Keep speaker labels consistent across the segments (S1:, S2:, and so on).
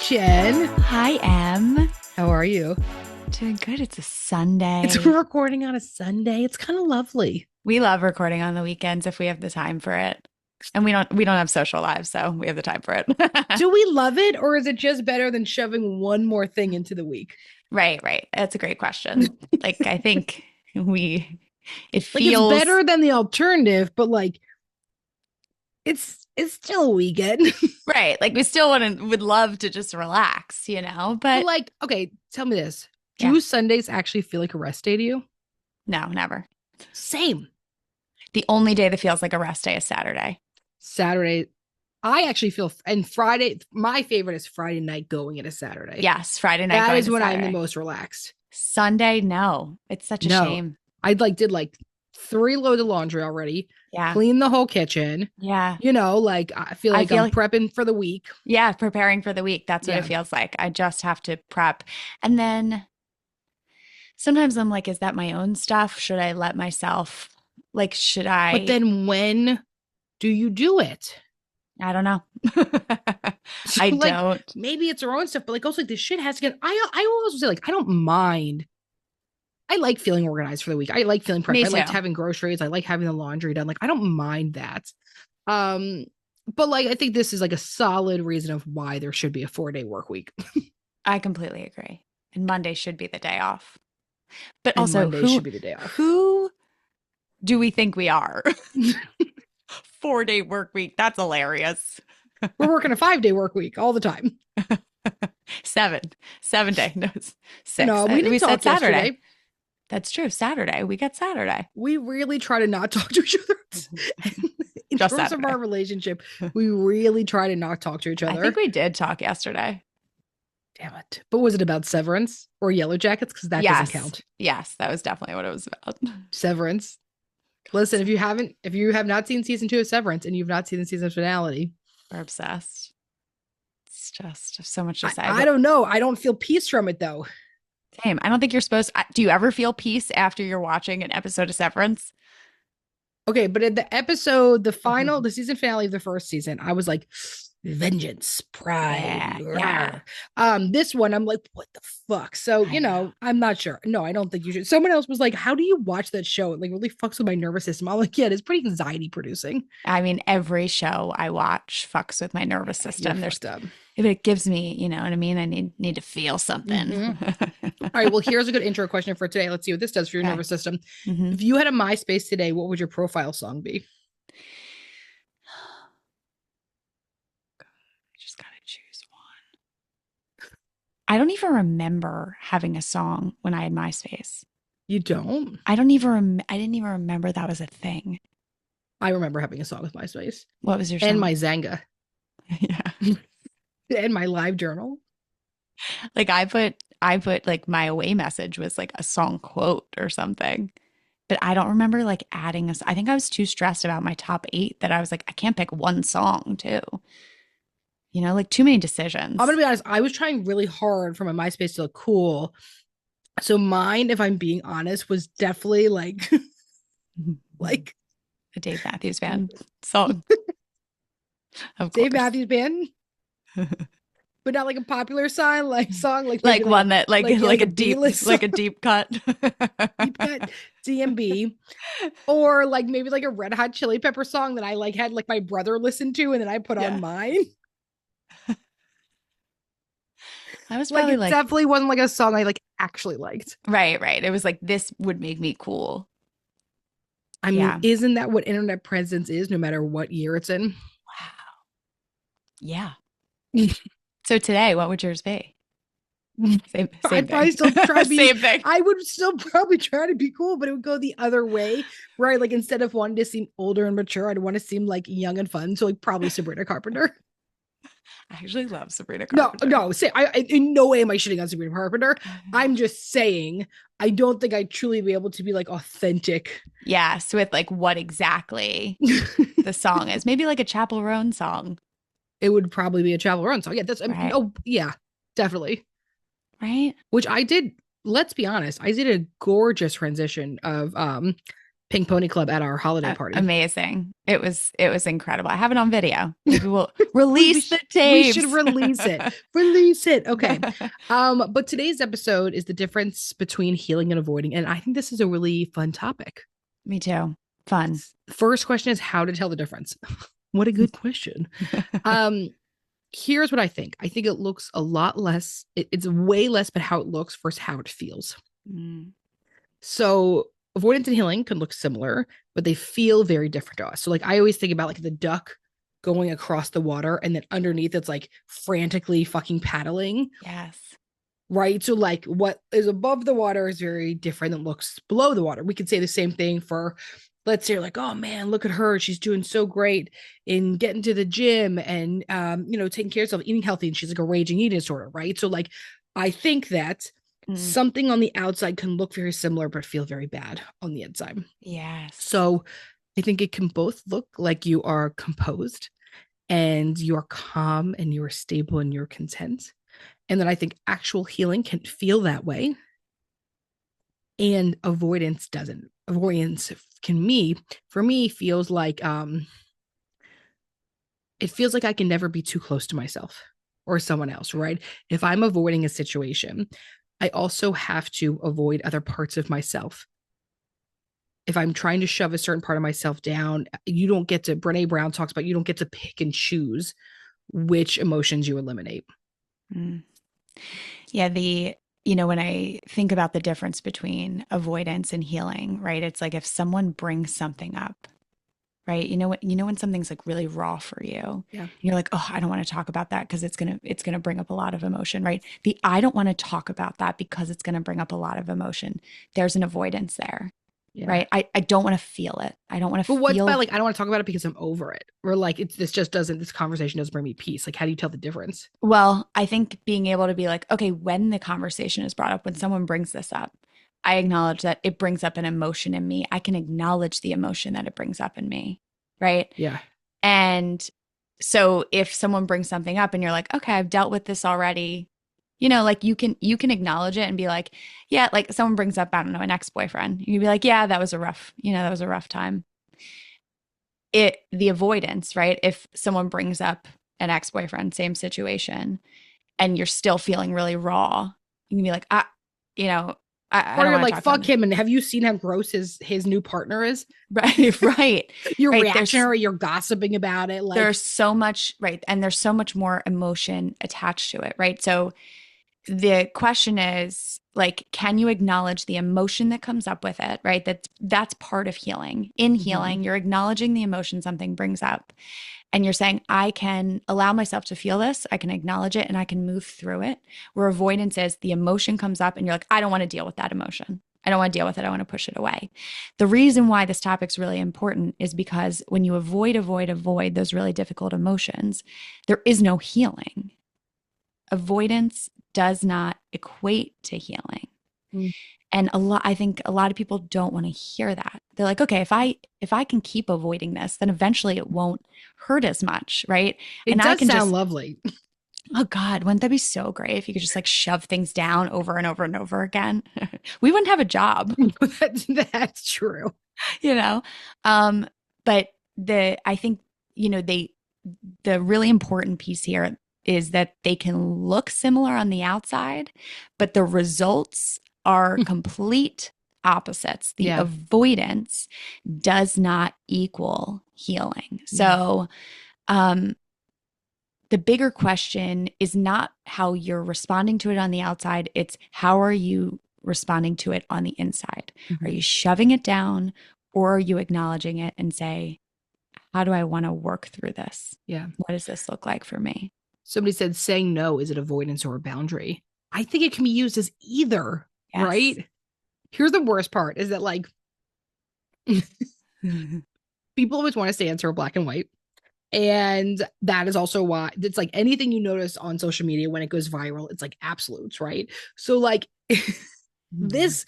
S1: Jen.
S2: Hi, Em.
S1: How are you?
S2: Doing good. It's a Sunday.
S1: We're recording on a Sunday. It's kind of lovely.
S2: We love recording on the weekends if we have the time for it. And we don't have social lives, so we have the time for it.
S1: Do we love it, or is it just better than shoving one more thing into the week?
S2: Right. That's a great question. Like, I think it
S1: Like it's
S2: feels
S1: better than the alternative, but like it's still a weekend.
S2: right. Like we still would love to just relax,
S1: But
S2: but
S1: like, okay, tell me this.
S2: Yeah.
S1: Do Sundays actually feel like a rest day to you?
S2: no, never.
S1: Same.
S2: The only day that feels like a rest day is Saturday.
S1: Saturday. I actually feel, and Friday, my favorite is Friday night going into Saturday.
S2: Yes, Friday night
S1: That
S2: going
S1: is
S2: to
S1: when I'm the
S2: Saturday.
S1: most relaxed.
S2: Sunday, no. It's such a
S1: No.
S2: shame.
S1: I did like 3 loads of laundry already.
S2: Yeah.
S1: Clean the whole kitchen.
S2: Yeah.
S1: Like I feel like I'm prepping for the week.
S2: Yeah, preparing for the week. That's what it feels like. I just have to prep. And then sometimes I'm like, is that my own stuff? Should I let myself, should I?
S1: But then when do you do it?
S2: I don't know.
S1: So,
S2: I don't.
S1: Maybe it's our own stuff, but like also this shit has to get, I always say like, I don't mind. I like feeling organized for the week. I like feeling prepped. I like having groceries. I like having the laundry done. Like, I don't mind that. But like, I think this is like a solid reason of why there should be a 4-day work week.
S2: I completely agree. And Monday should be the day off. But
S1: And
S2: also,
S1: Monday should be the day off.
S2: Who do we think we are? 4-day work week. That's hilarious.
S1: We're working a 5-day work week all the time.
S2: 7 day. No, 6.
S1: No, we
S2: said Saturday.
S1: Yesterday.
S2: That's true. Saturday. We got Saturday.
S1: We really try to not talk to each other. In
S2: Just
S1: terms of our relationship, we really try to not talk to each other.
S2: I think we did talk yesterday.
S1: Damn it. But was it about Severance or Yellow Jackets? Because that doesn't count.
S2: Yes, that was definitely what it was about.
S1: Severance. Listen, if you have not seen season 2 of Severance and you've not seen the season finale,
S2: we're obsessed. It's just so much to say.
S1: I don't know. I don't feel peace from it though.
S2: Same. I don't think you're supposed to. Do you ever feel peace after you're watching an episode of Severance?
S1: Okay, but in the episode, the season finale of the first season, I was like, vengeance, pride.
S2: Yeah.
S1: This one, I'm like, what the fuck? So, I'm not sure. No, I don't think you should. Someone else was like, how do you watch that show? It like really fucks with my nervous system. I'm like, yeah, it's pretty anxiety producing.
S2: I mean, every show I watch fucks with my nervous system. If it gives me, you know what I mean? I need to feel something.
S1: Mm-hmm. All right. Well, here's a good intro question for today. Let's see what this does for your nervous system. Mm-hmm. If you had a MySpace today, what would your profile song be?
S2: I just gotta choose one. I don't even remember having a song when I had MySpace.
S1: You don't?
S2: I didn't even remember that was a thing.
S1: I remember having a song with MySpace.
S2: What was your song?
S1: And my Zanga.
S2: Yeah.
S1: And my live journal.
S2: Like I put like my away message was like a song quote or something. But I don't remember like adding I think I was too stressed about my top 8 that I was like, I can't pick one song too. Like too many decisions.
S1: I'm gonna be honest, I was trying really hard for my MySpace to look cool. So mine, if I'm being honest, was definitely like
S2: a Dave Matthews Band song.
S1: Dave Matthews Band. But not like a popular song, like
S2: one that like a deep cut.
S1: Deep cut DMB. Or like maybe like a Red Hot Chili Pepper song that I like had like my brother listen to and then I put on mine.
S2: I was probably
S1: it definitely wasn't like a song I like actually liked.
S2: Right. It was like, this would make me cool.
S1: I mean, isn't that what internet presence is, no matter what year it's in?
S2: Wow. Yeah. So today, what would yours be? Same
S1: I'd probably still try to be
S2: same thing.
S1: I would still probably try to be cool, but it would go the other way, where I like instead of wanting to seem older and mature, I'd want to seem like young and fun. So like probably Sabrina Carpenter.
S2: I actually love Sabrina Carpenter.
S1: No. Say I in no way am I shitting on Sabrina Carpenter. I'm just saying I don't think I'd truly be able to be like authentic.
S2: Yeah, so with like what exactly the song is. Maybe like a Chappell Roan song.
S1: It would probably be a Chappell Roan song. Yeah, that's
S2: right.
S1: Oh yeah, definitely.
S2: Right.
S1: Which I did. Let's be honest. I did a gorgeous transition of Pink Pony Club at our holiday party.
S2: Amazing. It was incredible. I have it on video. Maybe we'll release the
S1: we
S2: tapes.
S1: should release it. Release it. Okay. But today's episode is the difference between healing and avoiding. And I think this is a really fun topic.
S2: Me too. Fun.
S1: First question is how to tell the difference. What a good question. Here's what I think. I think it looks a lot less. It's way less, but how it looks versus how it feels. So avoidance and healing can look similar, but they feel very different to us. So like I always think about like the duck going across the water and then underneath it's like frantically fucking paddling.
S2: Yes.
S1: Right. So like what is above the water is very different than looks below the water. We could say the same thing for, let's say like, oh man, look at her. She's doing so great in getting to the gym and, taking care of herself, eating healthy. And she's like a raging eating disorder. Right. So like, I think that something on the outside can look very similar, but feel very bad on the inside.
S2: Yes.
S1: So I think it can both look like you are composed and you're calm and you're stable and you're content. And then I think actual healing can feel that way. And avoidance doesn't. Avoidance for me, feels like it feels like I can never be too close to myself or someone else, right? If I'm avoiding a situation, I also have to avoid other parts of myself. If I'm trying to shove a certain part of myself down, you don't get to, Brene Brown talks about, you don't get to pick and choose which emotions you eliminate.
S2: Yeah. When I think about the difference between avoidance and healing, right? It's like if someone brings something up, right? When something's like really raw for you,
S1: yeah,
S2: you're like, oh, I don't want to talk about that because it's gonna bring up a lot of emotion, right? I don't want to talk about that because it's gonna bring up a lot of emotion. There's an avoidance there. Yeah. Right. I don't want to feel it. I don't want to feel.
S1: But what's about like, I don't want to talk about it because I'm over it. Or like, this conversation doesn't bring me peace. Like, how do you tell the difference?
S2: Well, I think being able to be like, okay, when the conversation is brought up, when someone brings this up, I acknowledge that it brings up an emotion in me. I can acknowledge the emotion that it brings up in me. Right.
S1: Yeah.
S2: And so if someone brings something up and you're like, okay, I've dealt with this already, like you can acknowledge it and be like, yeah, like someone brings up, I don't know, an ex-boyfriend. You can be like, yeah, that was a rough time. The avoidance, right? If someone brings up an ex-boyfriend, same situation, and you're still feeling really raw, you can be like, I don't
S1: you're like, fuck him. And have you seen how gross his new partner is?
S2: Right. Right.
S1: You're reactionary, you're gossiping about it. Like
S2: there's so much, right. And there's so much more emotion attached to it. Right. So the question is like, can you acknowledge the emotion that comes up with it? Right. That's part of healing. In healing, you're acknowledging the emotion something brings up. And you're saying, I can allow myself to feel this. I can acknowledge it and I can move through it. Where avoidance is the emotion comes up and you're like, I don't want to deal with that emotion. I don't want to deal with it. I want to push it away. The reason why this topic's really important is because when you avoid those really difficult emotions, there is no healing. Avoidance does not equate to healing. And I think a lot of people don't want to hear that. They're like, okay, if I can keep avoiding this, then eventually it won't hurt as much, right?
S1: It does sound lovely.
S2: Oh God, wouldn't that be so great if you could just like shove things down over and over and over again? We wouldn't have a job.
S1: That's true.
S2: But I think, the really important piece here is that they can look similar on the outside, but the results are complete opposites. The avoidance does not equal healing. So, the bigger question is not how you're responding to it on the outside. It's how are you responding to it on the inside? Are you shoving it down or are you acknowledging it and say, how do I want to work through this?
S1: Yeah.
S2: What does this look like for me?
S1: Somebody said saying no, is it avoidance or a boundary? I think it can be used as either, right? Here's the worst part is that like people always want us to answer black and white. And that is also why it's like anything you notice on social media when it goes viral, it's like absolutes, right? So like this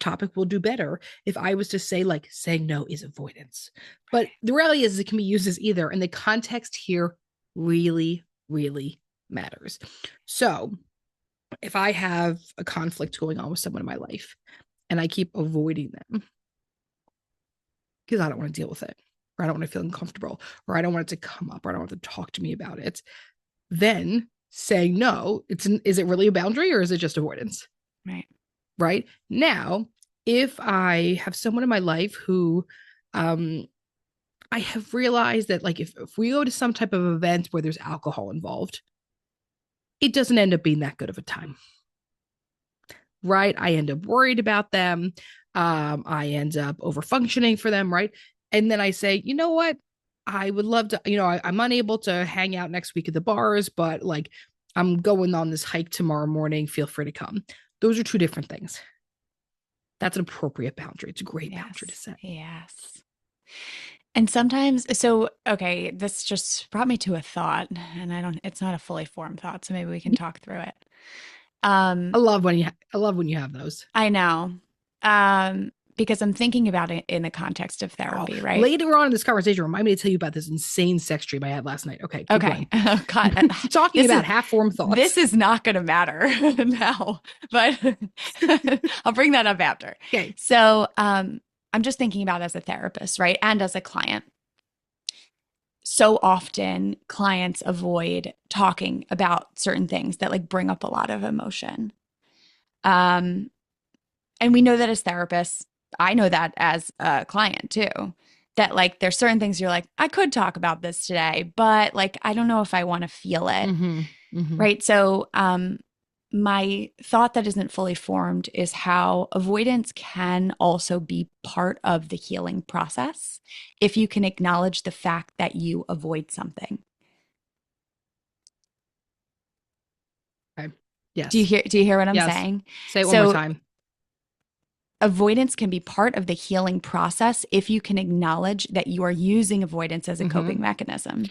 S1: topic will do better if I was to say like saying no is avoidance. But the reality is it can be used as either. And the context here really, really matters. So if I have a conflict going on with someone in my life and I keep avoiding them, because I don't want to deal with it, or I don't want to feel uncomfortable, or I don't want it to come up, or I don't want to talk to me about it. Then saying no, is it really a boundary or is it just avoidance?
S2: Right.
S1: Right now, if I have someone in my life who I have realized that like if we go to some type of event where there's alcohol involved, it doesn't end up being that good of a time. Right. I end up worried about them. I end up over functioning for them. Right. And then I say, you know what? I would love to, I'm unable to hang out next week at the bars, but like I'm going on this hike tomorrow morning. Feel free to come. Those are two different things. That's an appropriate boundary. It's a great boundary to set.
S2: Yes. And sometimes, so, okay, this just brought me to a thought, and it's not a fully formed thought, so maybe we can talk through it.
S1: I love when you have those.
S2: I know. Because I'm thinking about it in the context of therapy, right?
S1: Later on in this conversation, remind me to tell you about this insane sex dream I had last night. Okay.
S2: Okay. Oh, God.
S1: Talking about half-formed thoughts.
S2: This is not going to matter now, but I'll bring that up after.
S1: Okay.
S2: So, I'm just thinking about as a therapist, right? And as a client. So often clients avoid talking about certain things that like bring up a lot of emotion. And we know that as therapists, I know that as a client too, that like there's certain things you're like, I could talk about this today, but like, I don't know if I want to feel it.
S1: Mm-hmm. Mm-hmm.
S2: Right. So, my thought that isn't fully formed is how avoidance can also be part of the healing process if you can acknowledge the fact that you avoid something.
S1: Okay. Yes.
S2: Do you hear what I'm saying?
S1: Say it one more time.
S2: Avoidance can be part of the healing process if you can acknowledge that you are using avoidance as a coping mechanism.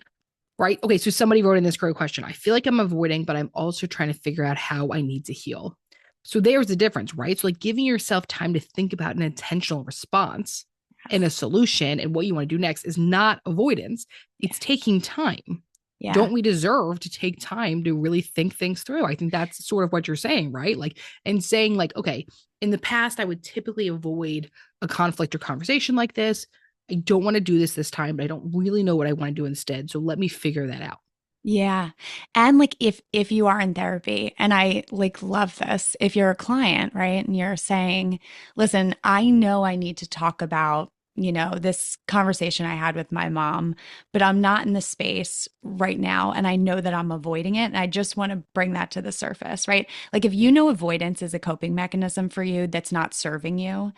S1: Right. Okay. So somebody wrote in this great question. I feel like I'm avoiding, but I'm also trying to figure out how I need to heal. So there's the difference, right? So like giving yourself time to think about an intentional response and a solution and what you want to do next is not avoidance. It's taking time. Yeah. Don't we deserve to take time to really think things through? I think that's sort of what you're saying, right? Like, and saying like, okay, in the past, I would typically avoid a conflict or conversation like this. I don't want to do this time, but I don't really know what I want to do instead. So let me figure that out.
S2: Yeah. And like if you are in therapy, and I like love this, if you're a client, right? And you're saying, listen, I know I need to talk about, this conversation I had with my mom, but I'm not in the space right now. And I know that I'm avoiding it. And I just want to bring that to the surface, right? Like if you know avoidance is a coping mechanism for you that's not serving you,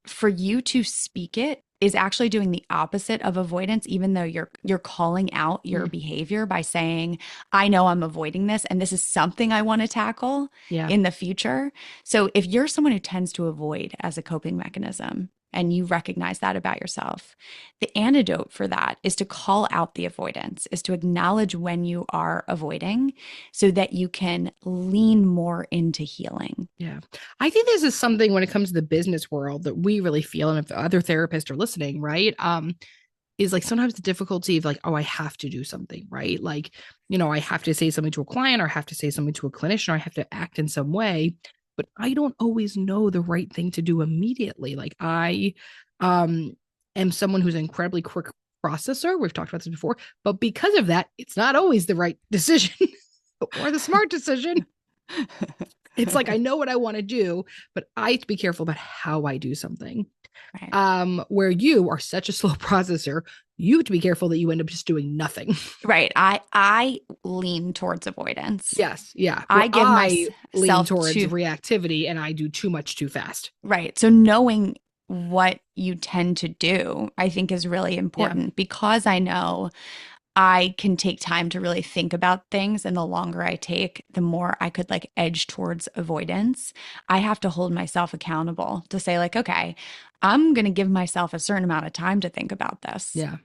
S2: for you to speak it is actually doing the opposite of avoidance, even though you're calling out your behavior by saying, I know I'm avoiding this and this is something I want to tackle in the future. So if you're someone who tends to avoid as a coping mechanism and you recognize that about yourself, the antidote for that is to call out the avoidance, is to acknowledge when you are avoiding so that you can lean more into healing.
S1: Yeah. I think this is something when it comes to the business world that we really feel, and if other therapists are listening, right? Is like sometimes the difficulty of like, oh, I have to do something, right? Like, I have to say something to a client, or I have to say something to a clinician, or I have to act in some way, but I don't always know the right thing to do immediately. Like I am someone who's an incredibly quick processor. We've talked about this before, but because of that, it's not always the right decision or the smart decision. It's like, I know what I want to do, but I have to be careful about how I do something. Right. Where you are such a slow processor, you have to be careful that you end up just doing nothing.
S2: Right. I lean towards avoidance.
S1: Yes. Yeah.
S2: Well, I
S1: lean towards reactivity, and I do too much too fast.
S2: Right. So knowing what you tend to do, I think is really important because I know I can take time to really think about things. And the longer I take, the more I could like edge towards avoidance. I have to hold myself accountable to say like, okay, I'm going to give myself a certain amount of time to think about this.
S1: Yeah.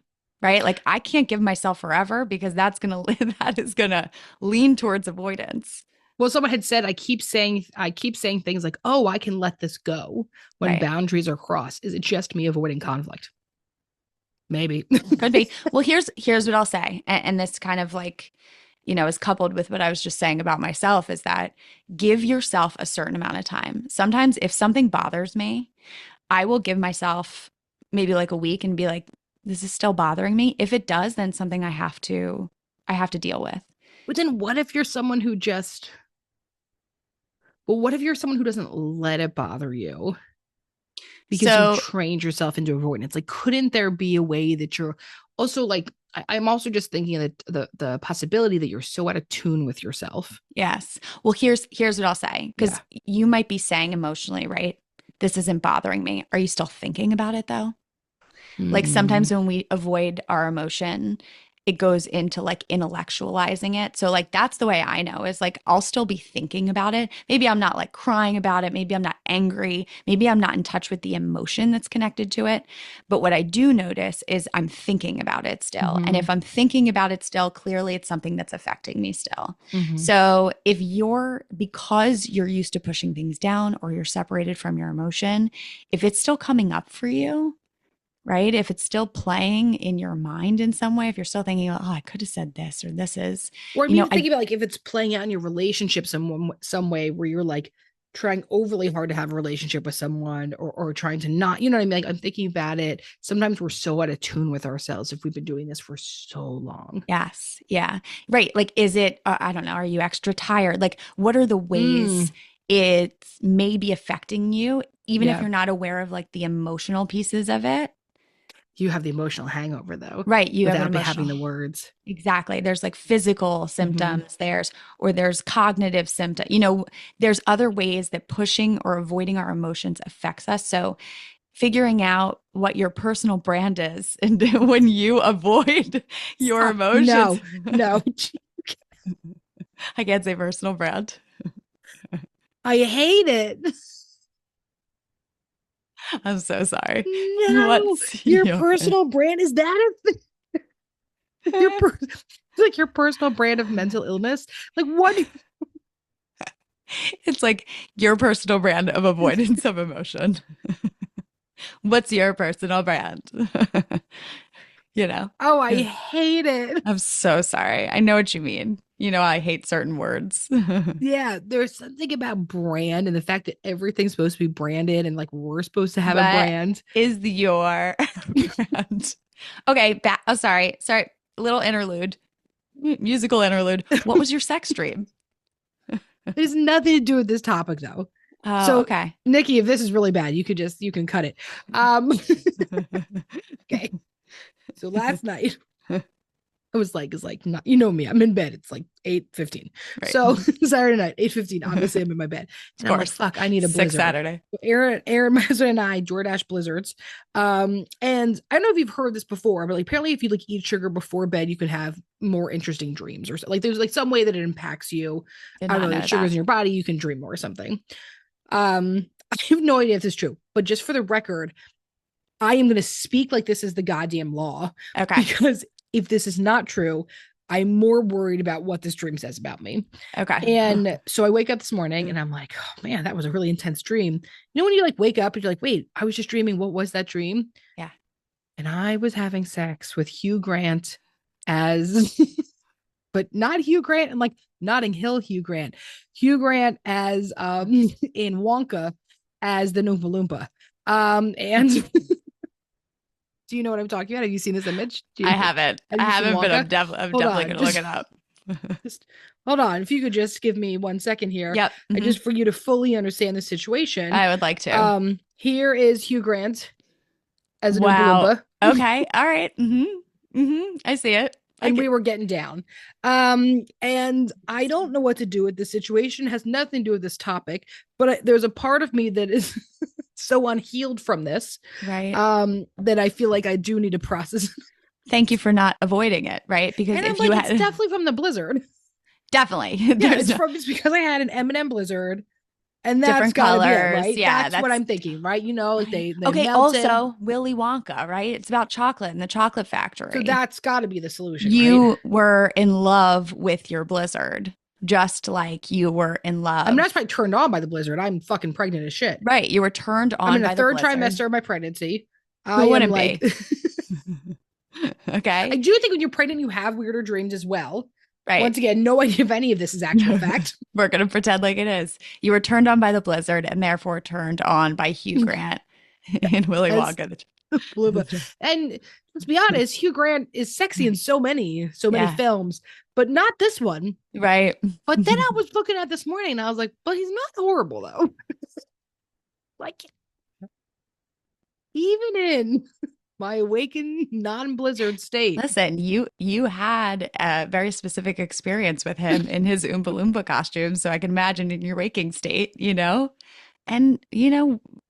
S2: Right. Like I can't give myself forever because that is going to lean towards avoidance.
S1: Well, someone had said, I keep saying things like, oh, I can let this go when boundaries are crossed. Is it just me avoiding conflict? Maybe.
S2: Could be. Well, here's what I'll say. And this kind of like, is coupled with what I was just saying about myself, is that give yourself a certain amount of time. Sometimes if something bothers me, I will give myself maybe like a week and be like, this is still bothering me. If it does, then something I have to deal with.
S1: But then what if you're someone who just, well, what if you're someone who doesn't let it bother you because you've
S2: So
S1: trained yourself into avoidance? Like, couldn't there be a way that you're also like, I'm also just thinking of the possibility that you're so out of tune with yourself.
S2: yes. Well, here's what I'll say,
S1: Yeah.
S2: because you might be saying emotionally, right? This isn't bothering me. Are you still thinking about it though? Like
S1: Mm.
S2: sometimes when we avoid our emotion, it goes into like intellectualizing it. So like that's the way I know is like I'll still be thinking about it. Maybe I'm not like crying about it. Maybe I'm not angry. Maybe I'm not in touch with the emotion that's connected to it. But what I do notice is I'm thinking about it still. And
S1: Mm-hmm.
S2: if I'm thinking about it still, clearly it's something that's affecting me still.
S1: Mm-hmm.
S2: So if you're, because you're used to pushing things down or you're separated from your emotion, if it's still coming up for you, right? If it's still playing in your mind in some way, if you're still thinking, oh, I could have said this or this is,
S1: Or I'm
S2: you know,
S1: even thinking about like if it's playing out in your relationship some way where you're like trying overly hard to have a relationship with someone or trying to not, you know what I mean? Like I'm thinking about it. Sometimes we're so out of tune with ourselves if we've been doing this for so long.
S2: yes, yeah, right. Like, is it, I don't know, are you extra tired? Like, what are the ways
S1: Mm,
S2: it's maybe affecting you, even if
S1: yeah.
S2: you're not aware of like the emotional pieces of it?
S1: You have the emotional hangover though,
S2: Right. You have an
S1: without
S2: emotional.
S1: having the words.
S2: Exactly. There's like physical
S1: Mm-hmm.
S2: symptoms, there's cognitive symptoms. There's other ways that pushing or avoiding our emotions affects us. So figuring out what your personal brand is and when you avoid your
S1: Stop.
S2: emotions.
S1: No, no.
S2: I can't say personal brand.
S1: I hate it.
S2: I'm so sorry.
S1: No,
S2: What's
S1: your
S2: your
S1: personal brand is that your like your personal brand of mental illness? Like what?
S2: it's like your personal brand of avoidance of emotion. What's your personal brand? you know?
S1: Oh, I hate it.
S2: I'm so sorry. I know what you mean. I hate certain words.
S1: Yeah, there's something about brand and the fact that everything's supposed to be branded and like we're supposed to have a
S2: What
S1: brand.
S2: is your brand? Okay, oh sorry. Sorry. Little interlude. Musical interlude. What was your sex dream?
S1: There's nothing to do with this topic though.
S2: Oh,
S1: So,
S2: okay.
S1: Nikki, if this is really bad, you can cut it. Okay. So last night I was like, it's like not, you know me, I'm in bed. It's like 8:15.
S2: Right.
S1: So Saturday night, 8:15. Obviously, I'm in my bed.
S2: Of
S1: And I'm like,
S2: course.
S1: fuck, I need a
S2: Sick
S1: blizzard.
S2: Saturday.
S1: Aaron, my husband and I, DoorDash blizzards. And I don't know if you've heard this before, but like apparently if you like eat sugar before bed, you can have more interesting dreams or so. Like there's like some way that it impacts you.
S2: Did
S1: I don't
S2: not
S1: know, the
S2: know
S1: sugars
S2: that.
S1: in your body, you can dream more or something. I have no idea if this is true, but just for the record, I am gonna speak like this is the goddamn law
S2: Okay.
S1: because if this is not true, I'm more worried about what this dream says about me.
S2: Okay.
S1: And so I wake up this morning and I'm like, oh man, that was a really intense dream. You know, when you like wake up and you're like, wait, I was just dreaming. What was that dream?
S2: Yeah.
S1: And I was having sex with Hugh Grant as, but not Hugh Grant and like Notting Hill Hugh Grant. Hugh Grant as in Wonka as the Noompa Loompa. And do you know what I'm talking about? Have you seen this image? Do you
S2: I
S1: know?
S2: haven't.
S1: Have
S2: I
S1: you seen
S2: haven't, but
S1: Wonka?
S2: I'm
S1: Hold
S2: definitely
S1: on,
S2: going to look it up.
S1: just hold on. If you could just give me 1 second here,
S2: Yep.
S1: I just for you to fully understand the situation.
S2: I would like to.
S1: Here is Hugh Grant as an Oompa
S2: Wow.
S1: Loompa,
S2: Okay. All right. I see it.
S1: and we were getting down. And I don't know what to do with this situation. It has nothing to do with this topic, but there's a part of me that is so unhealed from this,
S2: Right.
S1: that I feel like I do need to process.
S2: Thank you for not avoiding it, right? Because
S1: And I'm
S2: if you
S1: like, it's
S2: had
S1: definitely from the blizzard.
S2: definitely
S1: Yeah,
S2: there's no
S1: it's because I had an M&M blizzard, and that's
S2: different
S1: got to be it,
S2: colors.
S1: right?
S2: Yeah,
S1: That's what
S2: that's
S1: I'm thinking, right? You know, like
S2: right.
S1: they
S2: Okay,
S1: melted,
S2: also Willy Wonka, right? It's about chocolate and the chocolate
S1: so
S2: factory.
S1: that's got to be the solution, right?
S2: You were in love with your blizzard, just like you were in
S1: I'm not
S2: love.
S1: quite turned on by the blizzard. I'm fucking pregnant as shit.
S2: Right. You were turned
S1: I'm
S2: on
S1: in a
S2: by the
S1: third
S2: blizzard.
S1: trimester of my pregnancy. I
S2: Who
S1: am
S2: wouldn't
S1: like,
S2: be?
S1: I
S2: Okay.
S1: do think when you're pregnant, you have weirder dreams as well.
S2: Right.
S1: Once again, no idea if any of this is actual fact.
S2: We're going to pretend like it is. You were turned on by the blizzard and therefore turned on by Hugh Grant in Willy
S1: As
S2: Wonka.
S1: And let's be honest, Hugh Grant is sexy in so many
S2: Yeah.
S1: films, but not this one.
S2: Right.
S1: But then I was looking at this morning and I was like, but he's not horrible though. Like even in my awakened non-blizzard state.
S2: Listen, you had a very specific experience with him in his Oompa Loompa costume, so I can imagine in your waking state, and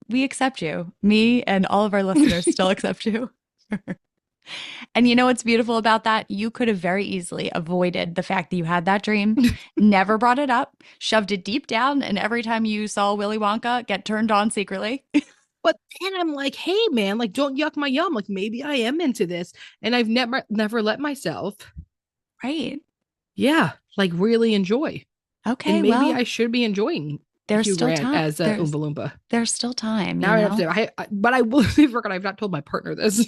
S2: we accept you. Me and all of our listeners still accept you. And you know what's beautiful about that? You could have very easily avoided the fact that you had that dream, never brought it up, shoved it deep down, and every time you saw Willy Wonka get turned on secretly.
S1: But then I'm like, hey man, like don't yuck my yum. Like maybe I am into this. And I've never let myself,
S2: Right.
S1: yeah, like really enjoy. And
S2: Okay,
S1: maybe
S2: well,
S1: I should be enjoying
S2: there's
S1: Hugh
S2: still
S1: Grant
S2: time.
S1: as
S2: There's
S1: Oompa Loompa.
S2: there's still time,
S1: Now I have to, but I will be forgot. I've not told my partner this.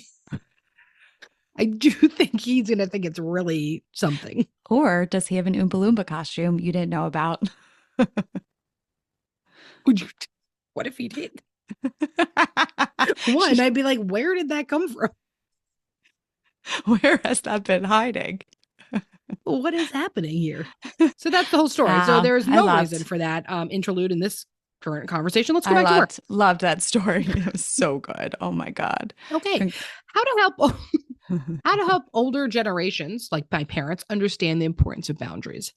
S1: I do think he's gonna think it's really something.
S2: Or does he have an Oompa Loompa costume you didn't know about?
S1: Would you? What if he did? One, I'd be like, where did that come from?
S2: Where has that been hiding?
S1: What is happening here? So that's the whole story. So there's no reason for that interlude in this current conversation. Let's go back to work.
S2: Loved that story. It was so good. Oh my God.
S1: Okay. How to help older generations, like my parents, understand the importance of boundaries.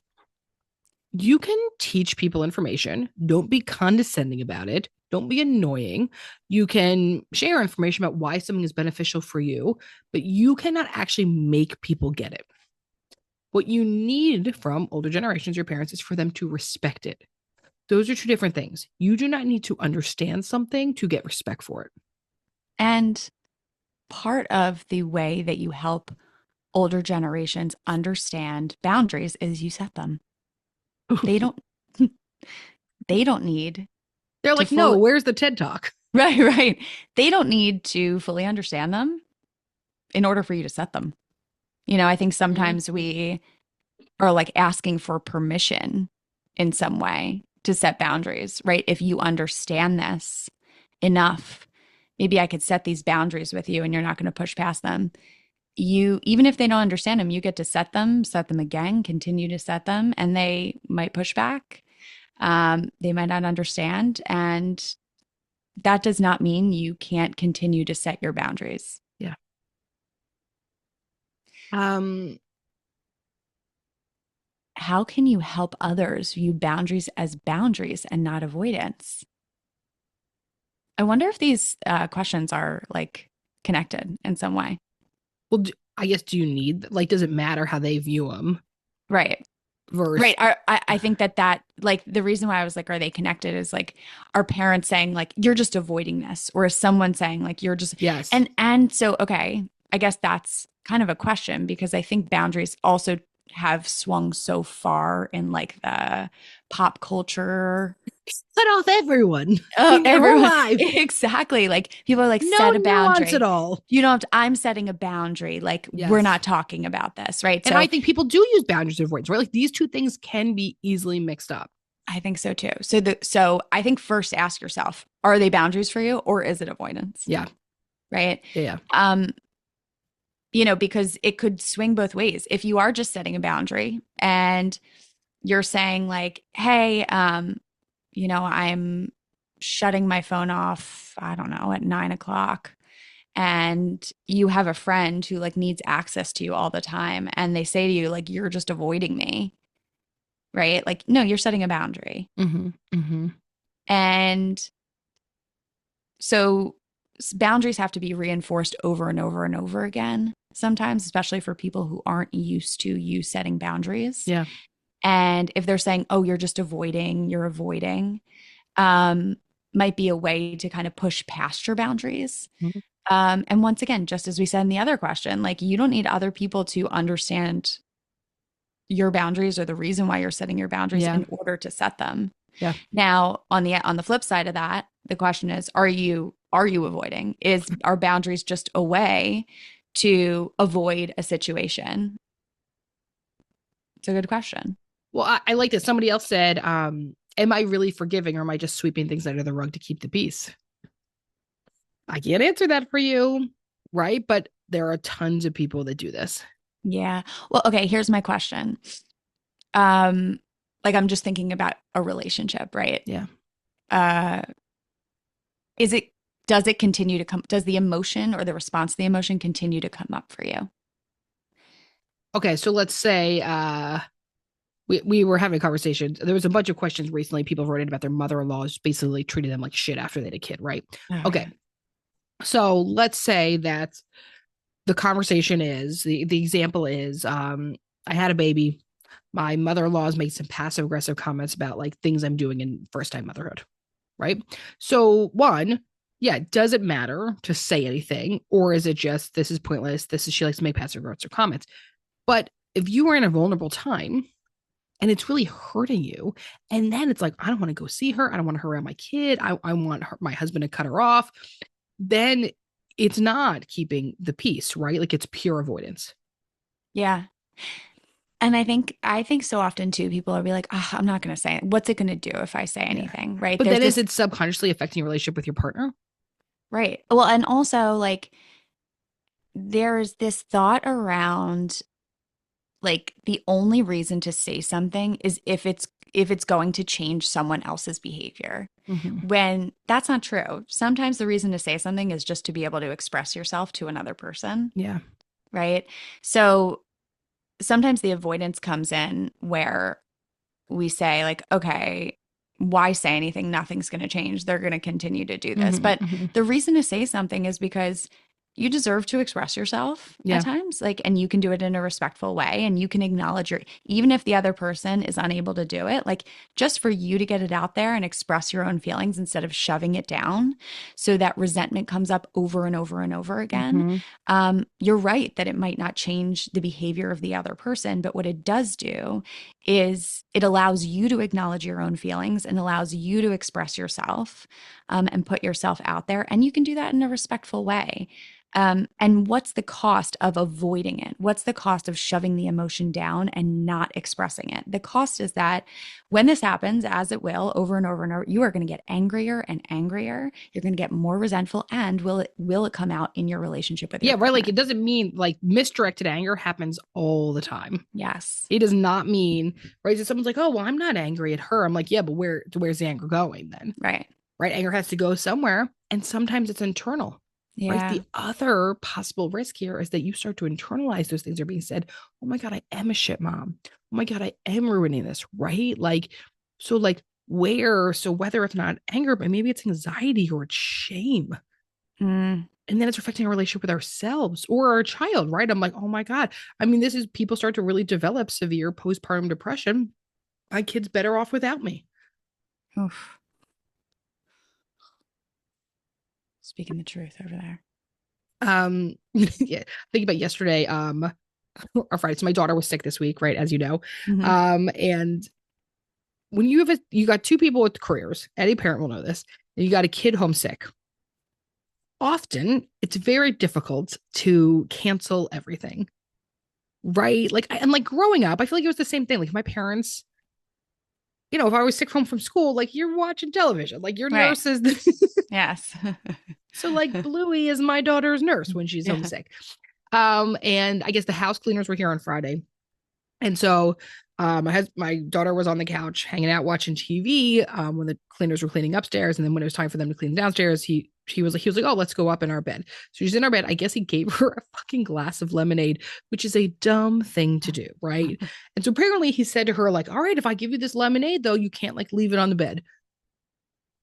S1: You can teach people information. Don't be condescending about it. Don't be annoying. You can share information about why something is beneficial for you, but you cannot actually make people get it. What you need from older generations, your parents, is for them to respect it. Those are two different things. You do not need to understand something to get respect for it.
S2: And part of the way that you help older generations understand boundaries is you set them. They don't they don't need
S1: They're like, no, where's the TED Talk?
S2: Right. They don't need to fully understand them in order for you to set them. I think sometimes we are like asking for permission in some way to set boundaries, right? If you understand this enough, maybe I could set these boundaries with you and you're not going to push past them. Even if they don't understand them, you get to set them again, continue to set them, and they might push back. They might not understand. And that does not mean you can't continue to set your boundaries.
S1: Yeah.
S2: How can you help others view boundaries as boundaries and not avoidance? I wonder if these questions are like connected in some way.
S1: Well, I guess, do you need, like, does it matter how they view them?
S2: Right. Right. I think that like the reason why I was like, are they connected is like our parents saying like, you're just avoiding this, or someone saying like, you're just,
S1: yes.
S2: And so, okay, I guess that's kind of a question because I think boundaries also have swung so far in like the pop culture.
S1: Cut off everyone.
S2: Everyone. Life. Exactly. Like people are like,
S1: no
S2: set a boundary.
S1: Nuance at all.
S2: You don't have to, I'm setting a boundary. Like we're not talking about this. Right.
S1: And I think people do use boundaries of avoidance, right? Like these two things can be easily mixed up.
S2: I think so too. So I think first ask yourself, are they boundaries for you or is it avoidance?
S1: Yeah.
S2: Right.
S1: Yeah.
S2: Because it could swing both ways. If you are just setting a boundary and you're saying like, hey, I'm shutting my phone off, I don't know, at 9:00, and you have a friend who like needs access to you all the time. And they say to you, like, you're just avoiding me. Right. Like, no, you're setting a boundary.
S1: Mm-hmm. Mm-hmm.
S2: And so boundaries have to be reinforced over and over and over again sometimes, especially for people who aren't used to you setting boundaries.
S1: Yeah.
S2: And if they're saying, oh, you're just avoiding, might be a way to kind of push past your boundaries.
S1: Mm-hmm.
S2: And once again, just as we said in the other question, like you don't need other people to understand your boundaries or the reason why you're setting your boundaries in order to set them.
S1: Yeah.
S2: Now, on the flip side of that, the question is, are you avoiding? Are boundaries just a way to avoid a situation? It's a good question.
S1: Well, I like that. Somebody else said, am I really forgiving or am I just sweeping things under the rug to keep the peace? I can't answer that for you, right? But there are tons of people that do this.
S2: Yeah. Well, okay, here's my question. Um, like I'm just thinking about a relationship, right?
S1: Yeah.
S2: Uh, is it does it continue to come does the emotion or the response to the emotion continue to come up for you?
S1: Okay, so let's say we were having a conversation. There was a bunch of questions recently. People wrote in about their mother-in-laws basically treating them like shit after they had a kid, right?
S2: Oh,
S1: Okay.
S2: yeah.
S1: So let's say that the conversation is the example is I had a baby. My mother-in-law has made some passive aggressive comments about like things I'm doing in first time motherhood, right? So one, yeah, does it matter to say anything, or is it just this is pointless? This is she likes to make passive aggressive comments. But if you are in a vulnerable time and it's really hurting you, and then it's like, I don't want to go see her. I don't want her around my kid. I want my husband to cut her off. Then it's not keeping the peace, right? Like it's pure avoidance.
S2: Yeah. And I think so often too, people will be like, oh, I'm not going to say it. What's it going to do if I say
S1: Yeah.
S2: anything? Right.
S1: But
S2: There's
S1: then is
S2: this,
S1: it subconsciously affecting your relationship with your partner?
S2: right. Well, and also like there's this thought around like the only reason to say something is if it's going to change someone else's behavior.
S1: Mm-hmm.
S2: When that's not true. Sometimes the reason to say something is just to be able to express yourself to another person,
S1: Yeah.
S2: right? So sometimes the avoidance comes in where we say like, okay, why say anything? Nothing's going to change. They're going to continue to do this.
S1: Mm-hmm.
S2: But
S1: Mm-hmm.
S2: the reason to say something is because you deserve to express yourself at
S1: Yeah.
S2: times, like, and you can do it in a respectful way, and you can acknowledge even if the other person is unable to do it, like, just for you to get it out there and express your own feelings instead of shoving it down so that resentment comes up over and over and over again.
S1: Mm-hmm.
S2: You're right that it might not change the behavior of the other person, but what it does do is it allows you to acknowledge your own feelings and allows you to express yourself and put yourself out there. And you can do that in a respectful way. And what's the cost of avoiding it? What's the cost of shoving the emotion down and not expressing it? The cost is that when this happens, as it will over and over and over, you are going to get angrier and angrier. You're going to get more resentful. And will it come out in your relationship with your
S1: Yeah, right. Like
S2: partner?
S1: it doesn't mean like misdirected anger happens all the time.
S2: Yes.
S1: It does not mean, right? So someone's like, oh, well, I'm not angry at her. I'm like, yeah, but where's the anger going then?
S2: Right.
S1: Right? Anger has to go somewhere. And sometimes it's internal. Right.
S2: Yeah.
S1: The other possible risk here is that you start to internalize those things that are being said. Oh my God, I am a shit mom. Oh my God, I am ruining this. Right. Like, so like so whether it's not anger, but maybe it's anxiety or it's shame.
S2: Mm.
S1: And then it's affecting our relationship with ourselves or our child, right? I'm like, oh my God. I mean, this is people start to really develop severe postpartum depression. My kid's better off without me.
S2: Oof. Speaking the truth over there.
S1: Yeah, think about yesterday, or Friday. So my daughter was sick this week, right? As you know.
S2: Mm-hmm.
S1: And when you got two people with careers, any parent will know this, and you got a kid homesick. Often it's very difficult to cancel everything, right? Like, and like growing up, I feel like it was the same thing. Like my parents, if I was sick home from school, like you're watching television, like your
S2: Right.
S1: nurse is.
S2: Yes.
S1: So like Bluey is my daughter's nurse when she's
S2: Yeah.
S1: homesick. And I guess the house cleaners were here on Friday. And so my daughter was on the couch hanging out watching TV when the cleaners were cleaning upstairs. And then when it was time for them to clean downstairs, he was like, oh, let's go up in our bed. So she's in our bed. I guess he gave her a fucking glass of lemonade, which is a dumb thing to do, right? And so apparently he said to her, like, all right, if I give you this lemonade, though, you can't like leave it on the bed.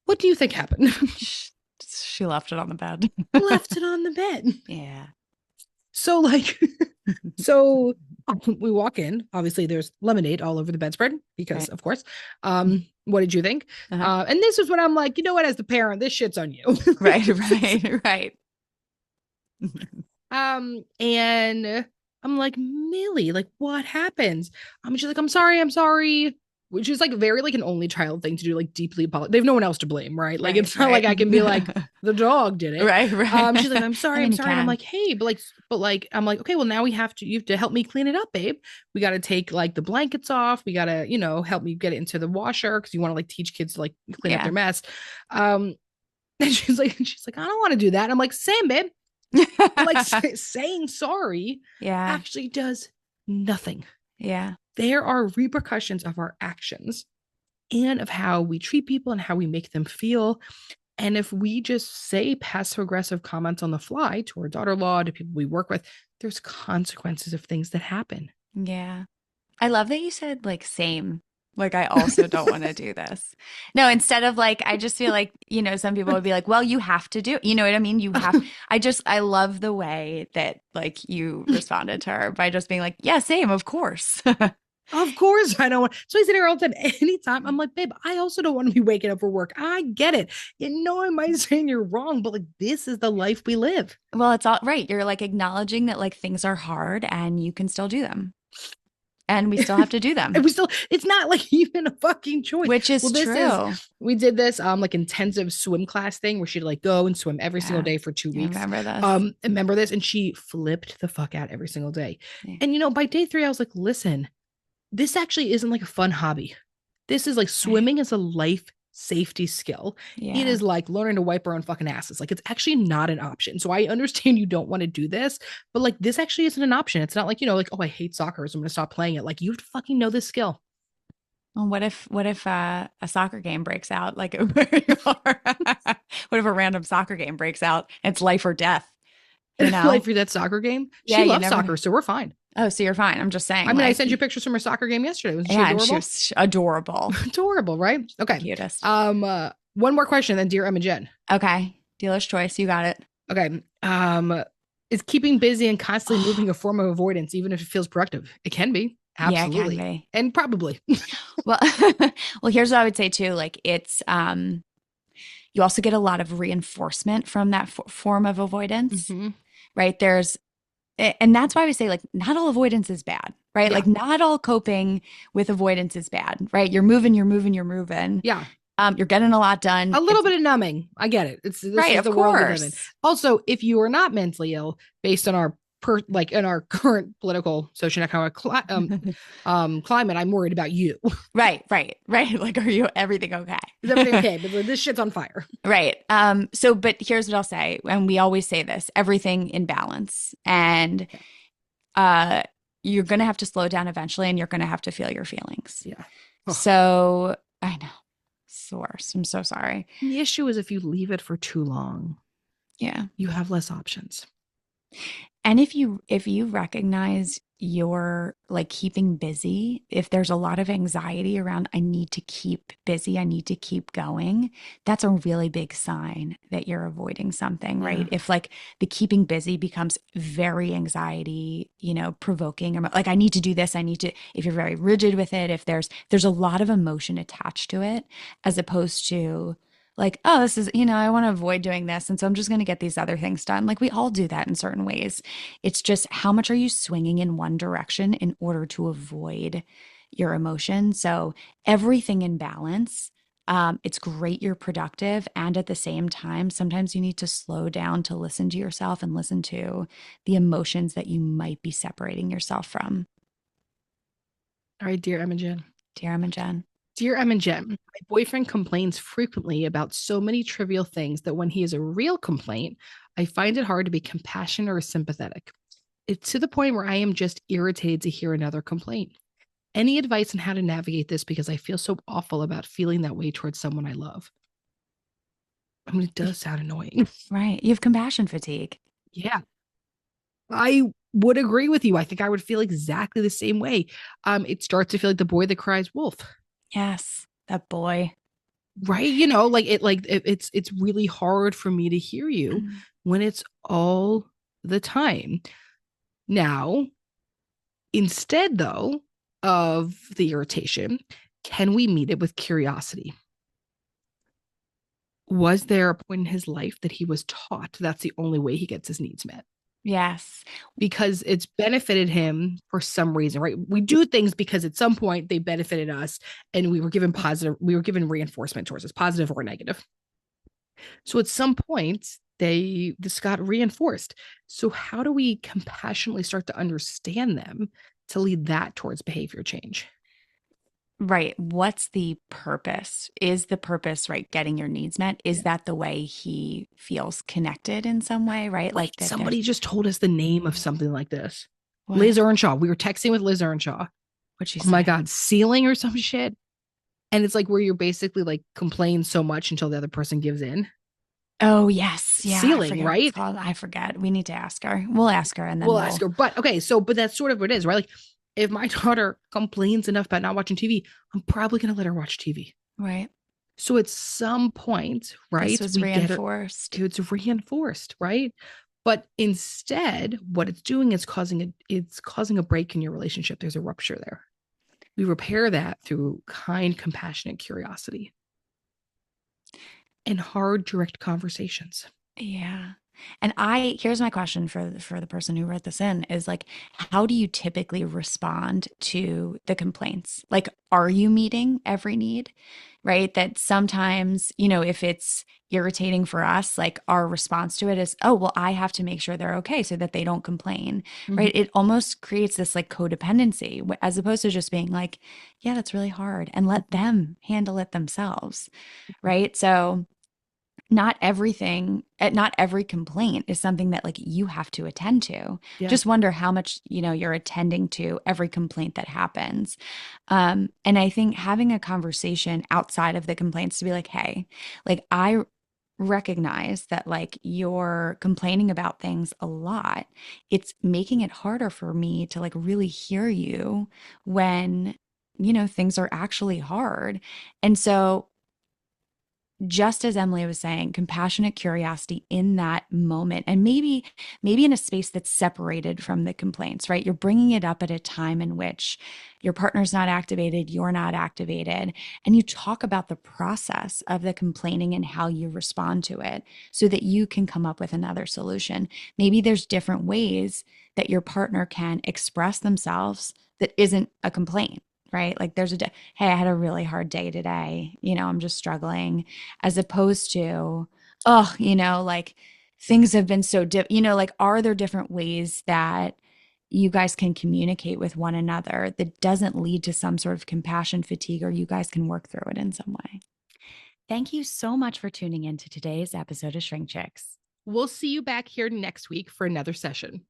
S1: What do you think happened?
S2: She left it on the bed.
S1: Left it on the bed.
S2: Yeah.
S1: So like, so we walk in. Obviously, there's lemonade all over the bedspread because,
S2: Right.
S1: of course. What did you think?
S2: Uh-huh.
S1: And this is what I'm like. You know what? As the parent, this shit's on you.
S2: Right. Right. Right.
S1: And I'm like, Millie, like, what happens? She's like, I'm sorry, which is like very like an only child thing to do, like deeply apologize. They have no one else to blame, right? Like
S2: Right.
S1: it's not
S2: Right.
S1: like I can be like the dog did it.
S2: Right. Right.
S1: She's like, I'm sorry,
S2: I mean,
S1: I'm
S2: you
S1: sorry. And I'm
S2: can.
S1: like, hey, but like, I'm like, okay, well now you have to help me clean it up, babe. We got to take like the blankets off. We got to, help me get it into the washer because you want to like teach kids to like clean up
S2: Yeah.
S1: their mess. Um, And she's like, I don't want to do that. And I'm like, same, babe. But like saying sorry
S2: Yeah.
S1: actually does nothing.
S2: Yeah.
S1: There are repercussions of our actions and of how we treat people and how we make them feel. And if we just say passive aggressive comments on the fly to our daughter in law, to people we work with, there's consequences of things that happen.
S2: Yeah. I love that you said like same. Like I also don't want to do this. No, instead of like, I just feel like, some people would be like, well, you have to do, you know what I mean? I love the way that like you responded to her by just being like, yeah, same, of course.
S1: Of course, I don't want. So I sit here all the time. Anytime I'm like, babe, I also don't want to be waking up for work. I get it. I might saying you're wrong, but like this is the life we live.
S2: Well, it's all right. You're like acknowledging that like things are hard and you can still do them. And we still have to do them.
S1: And it's not like even a fucking choice.
S2: Which is true.
S1: We did this like intensive swim class thing where she'd like go and swim every single day for 2 weeks.
S2: I remember this.
S1: Remember this? And she flipped the fuck out every single day.
S2: Yeah.
S1: And by day 3, I was like, listen, this actually isn't like a fun hobby. This is like swimming is a life safety skill.
S2: Yeah.
S1: It is like learning to wipe our own fucking asses. Like it's actually not an option. So I understand you don't want to do this, but like this actually isn't an option. It's not like, like, oh, I hate soccer, so I'm going to stop playing it. Like you have to fucking know this skill.
S2: Well, what if a soccer game breaks out? Like where you are? What if a random soccer game breaks out? It's life or death.
S1: Life or death soccer game.
S2: Yeah,
S1: she loves soccer, so we're fine.
S2: Oh, so you're fine. I'm just saying.
S1: I mean, I sent you pictures from her soccer game yesterday. Was she
S2: adorable?
S1: And
S2: she was adorable.
S1: Adorable, right? Okay.
S2: Cutest.
S1: One more question, then dear Emma Jen.
S2: Okay. Dealer's choice. You got it.
S1: Okay. Is keeping busy and constantly moving a form of avoidance, even if it feels productive? It can be. Absolutely. Yeah, it can be. And probably.
S2: Well, here's what I would say too. Like it's, you also get a lot of reinforcement from that form of avoidance, right? And that's why we say like, not all avoidance is bad, right? Yeah. Like not all coping with avoidance is bad, right? You're moving.
S1: Yeah.
S2: You're getting a lot done.
S1: A little bit of numbing. I get it. This
S2: right,
S1: is the world we live in. Also, if you are not mentally ill, based on our in our current political socioeconomic climate, I'm worried about you.
S2: Right. Like, are you everything okay?
S1: Is everything okay? But this shit's on fire.
S2: Right. But here's what I'll say, and we always say this: everything in balance, and you're gonna have to slow down eventually, and you're gonna have to feel your feelings.
S1: Yeah.
S2: Oh. So I know, it's the worst. I'm so sorry.
S1: The issue is if you leave it for too long, you have less options.
S2: And if you recognize you're like keeping busy, if there's a lot of anxiety around, I need to keep busy, I need to keep going, that's a really big sign that you're avoiding something, right? If like the keeping busy becomes very anxiety, provoking, or like I need to do this, if you're very rigid with it, if there's a lot of emotion attached to it, as opposed to like, oh, this is, I want to avoid doing this. And so I'm just going to get these other things done. Like we all do that in certain ways. It's just how much are you swinging in one direction in order to avoid your emotion? So everything in balance. It's great you're productive. And at the same time, sometimes you need to slow down to listen to yourself and listen to the emotions that you might be separating yourself from.
S1: All right, dear Emma Jen.
S2: Dear Emma Jen.
S1: Dear Emma Jen, my boyfriend complains frequently about so many trivial things that when he is a real complaint, I find it hard to be compassionate or sympathetic. It's to the point where I am just irritated to hear another complaint. Any advice on how to navigate this, because I feel so awful about feeling that way towards someone I love? I mean, it does sound annoying.
S2: Right. You have compassion fatigue.
S1: Yeah. I would agree with you. I think I would feel exactly the same way. It starts to feel like the boy that cries wolf.
S2: Yes, that boy.
S1: Right. It's really hard for me to hear you when it's all the time. Now, instead, though, of the irritation, can we meet it with curiosity? Was there a point in his life that he was taught that's the only way he gets his needs met?
S2: Yes.
S1: Because it's benefited him for some reason, right? We do things because at some point they benefited us and we were given reinforcement towards us, positive or negative. So at some point this got reinforced. So how do we compassionately start to understand them to lead that towards behavior change?
S2: Right. What's the purpose? Is the purpose, right, getting your needs met? Is
S1: Yeah.
S2: that the way he feels connected in some way, right?
S1: Wait,
S2: Like that there's
S1: somebody just told us the name of something like this.
S2: what?
S1: Liz Earnshaw. We were texting with Liz Earnshaw.
S2: What'd she
S1: Oh my
S2: say?
S1: God, ceiling or some shit. And it's like where you're basically like complain so much until the other person gives in.
S2: Oh, yes. Yeah. I
S1: Ceiling,
S2: forget what it's
S1: right?
S2: called. I forget. We need to ask her. We'll ask her and then
S1: We'll ask
S2: we'll,
S1: her. But okay, so but that's sort of what it is, right? Like if my daughter complains enough about not watching TV, I'm probably gonna let her watch TV.
S2: right.
S1: So at some point,
S2: This
S1: right,
S2: was
S1: we get her,
S2: reinforced.
S1: it's reinforced, right? But instead, what it's doing is causing a break in your relationship. There's a rupture there. We repair that through kind, compassionate curiosity and hard, direct conversations.
S2: Yeah. And here's my question for the person who wrote this in is like, how do you typically respond to the complaints? Like, are you meeting every need? Right? That sometimes, if it's irritating for us, like our response to it is, oh, well, I have to make sure they're okay so that they don't complain.
S1: Mm-hmm.
S2: Right? It almost creates this like codependency as opposed to just being like, yeah, that's really hard and let them handle it themselves. Right? So not every complaint is something that like you have to attend to.
S1: Yeah.
S2: Just wonder how much, you're attending to every complaint that happens. And I think having a conversation outside of the complaints to be like, hey, like I recognize that like you're complaining about things a lot. It's making it harder for me to like really hear you when, things are actually hard. And so just as Emmalee was saying, compassionate curiosity in that moment, and maybe in a space that's separated from the complaints, right? You're bringing it up at a time in which your partner's not activated, you're not activated, and you talk about the process of the complaining and how you respond to it so that you can come up with another solution. Maybe there's different ways that your partner can express themselves that isn't a complaint, right? Like there's hey, I had a really hard day today. I'm just struggling, as opposed to, oh, like things have been so like, are there different ways that you guys can communicate with one another that doesn't lead to some sort of compassion fatigue, or you guys can work through it in some way? Thank you so much for tuning in to today's episode of Shrink Chicks.
S1: We'll see you back here next week for another session.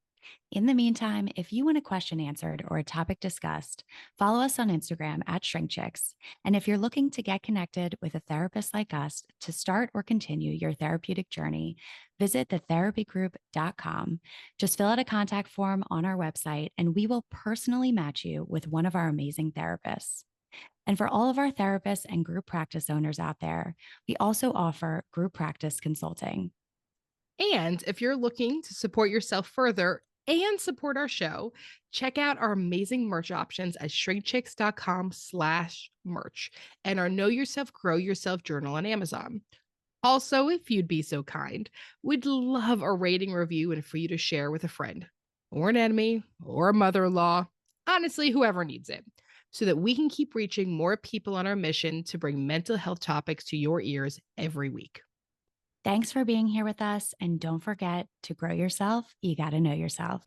S2: In the meantime, if you want a question answered or a topic discussed, follow us on Instagram at ShrinkChicks. And if you're looking to get connected with a therapist like us to start or continue your therapeutic journey, visit thetherapygroup.com. Just fill out a contact form on our website, and we will personally match you with one of our amazing therapists. And for all of our therapists and group practice owners out there, we also offer group practice consulting.
S1: And if you're looking to support yourself further and support our show, check out our amazing merch options at shrinkchicks.com/merch and our Know Yourself, Grow Yourself journal on Amazon. Also, if you'd be so kind, we'd love a rating review and for you to share with a friend or an enemy or a mother-in-law, honestly, whoever needs it, so that we can keep reaching more people on our mission to bring mental health topics to your ears every week.
S2: Thanks for being here with us. And don't forget to grow yourself. You got to know yourself.